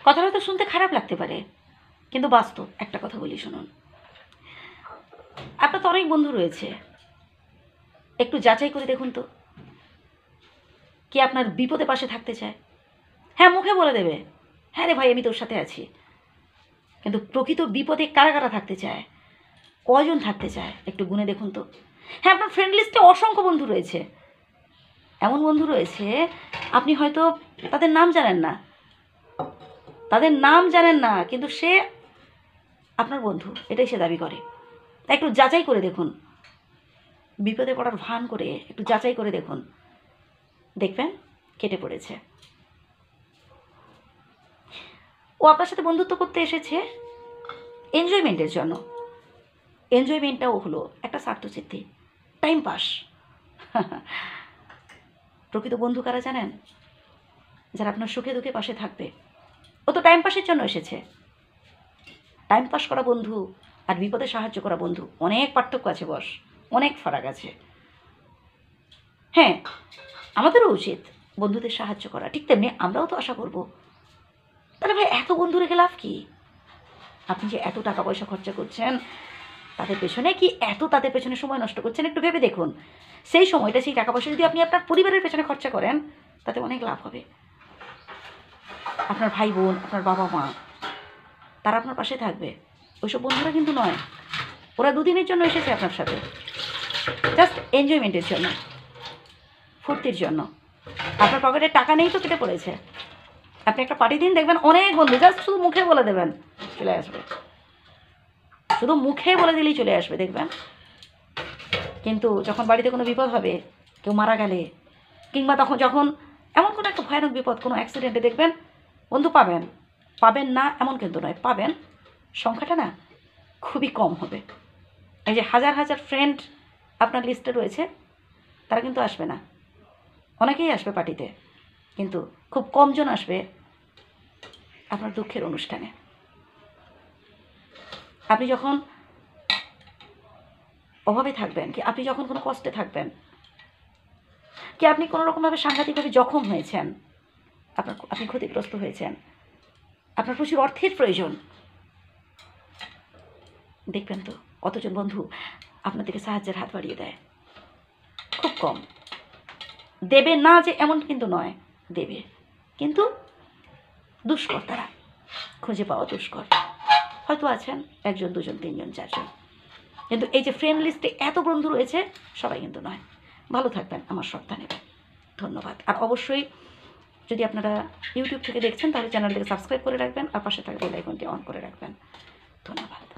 কথাটা হয়তো শুনতে খারাপ লাগতে পারে, কিন্তু বাস্তব। একটা কথা বলি শুনুন, আপনার তো অনেক বন্ধু রয়েছে, একটু যাচাই করে দেখুন তো কে আপনার বিপদে পাশে থাকতে চায়। হ্যাঁ, মুখে বলে দেবে, হ্যাঁ রে ভাই আমি তোর সাথে আছি, কিন্তু প্রকৃত বিপদে কারা কারা থাকতে চায়, কজন থাকতে চায় একটু গুনে দেখুন তো। হ্যাঁ, আপনার ফ্রেন্ড লিস্টে অসংখ্য বন্ধু রয়েছে, এমন বন্ধু রয়েছে আপনি হয়তো তাদের নাম জানেন না, কিন্তু সে আপনার বন্ধু, এটাই সে দাবি করে। তাই একটু যাচাই করে দেখুন, বিপদে পড়ার ভান করে একটু যাচাই করে দেখুন, দেখবেন কেটে পড়েছে। ও আপনার সাথে বন্ধুত্ব করতে এসেছে এনজয়মেন্টের জন্য। এনজয়মেন্টটাও হলো একটা স্বার্থসিদ্ধি, টাইম পাস। প্রকৃত বন্ধু কারা জানেন? যারা আপনার সুখে দুঃখে পাশে থাকবে। ও তো টাইম পাসের জন্য এসেছে। টাইম পাস করা বন্ধু আর বিপদে সাহায্য করা বন্ধু অনেক পার্থক্য আছে বস, অনেক ফারাক আছে। হ্যাঁ, আমাদেরও উচিত বন্ধুদের সাহায্য করা, ঠিক তেমনি আমরাও তো আশা করব। তাহলে ভাই এত বন্ধু রেখে লাভ কি? আপনি যে এত টাকা পয়সা খরচা করছেন তাদের পেছনে, কি এত তাদের পেছনে সময় নষ্ট করছেন, একটু ভেবে দেখুন। সেই সময়টা, সেই টাকা পয়সা যদি আপনি আপনার পরিবারের পেছনে খরচা করেন, তাতে অনেক লাভ হবে। আপনার ভাই বোন, আপনার বাবা মা, তারা আপনার পাশে থাকবে। ওইসব বন্ধুরা কিন্তু নয়, ওরা দুদিনের জন্য এসেছে আপনার সাথে, জাস্ট এনজয়মেন্টের জন্য, ফুর্তির জন্য। আপনার পকেটে টাকা নেই তো কেটে পড়েছে। আপনি একটা পার্টি দিন, দেখবেন অনেক বন্ধু জাস্ট শুধু মুখে বলে দেবেন চলে আসবে, শুধু মুখে বলে দিলেই চলে আসবে দেখবেন। কিন্তু যখন বাড়িতে কোনো বিপদ হবে, কেউ মারা গেলে, কিংবা যখন এমন কোনো একটা ভয়ানক বিপদ, কোনো অ্যাক্সিডেন্টে, দেখবেন বন্ধু পাবেন না এমন কিন্তু নয়, পাবেন, সংখ্যাটা না খুবই কম হবে। এই যে হাজার হাজার ফ্রেন্ড আপনার লিস্টে রয়েছে, তারা কিন্তু আসবে না। অনেকেই আসবে পার্টিতে, কিন্তু খুব কমজন আসবে আপনার দুঃখের অনুষ্ঠানে। আপনি যখন অভাবে থাকবেন, কি আপনি যখন কোনো কষ্টে থাকবেন, কি আপনি কোনো রকমভাবে সাংঘাতিকভাবে জখম হয়েছেন, আপনি ক্ষতিগ্রস্ত হয়েছেন, আপনার প্রচুর অর্থের প্রয়োজন, দেখবেন তো কতজন বন্ধু আপনার দিকে সাহায্যের হাত বাড়িয়ে দেয়। খুব কম। দেবে না যে এমন কিন্তু নয়, দেবে, কিন্তু দুষ্কর, তারা খুঁজে পাওয়া দুষ্কর। হয়তো আছেন একজন, দুজন, তিনজন, চারজন, কিন্তু এই যে ফ্রেন্ড লিস্টে এত বন্ধু রয়েছে, সবাই কিন্তু নয়। ভালো থাকবেন, আমার শ্রদ্ধা নেবেন, ধন্যবাদ। আর অবশ্যই যদি আপনারা ইউটিউব থেকে দেখছেন, তাহলে চ্যানেলটিকে সাবস্ক্রাইব করে রাখবেন, আর পাশে থাকা বেল আইকনটি অন করে রাখবেন। ধন্যবাদ।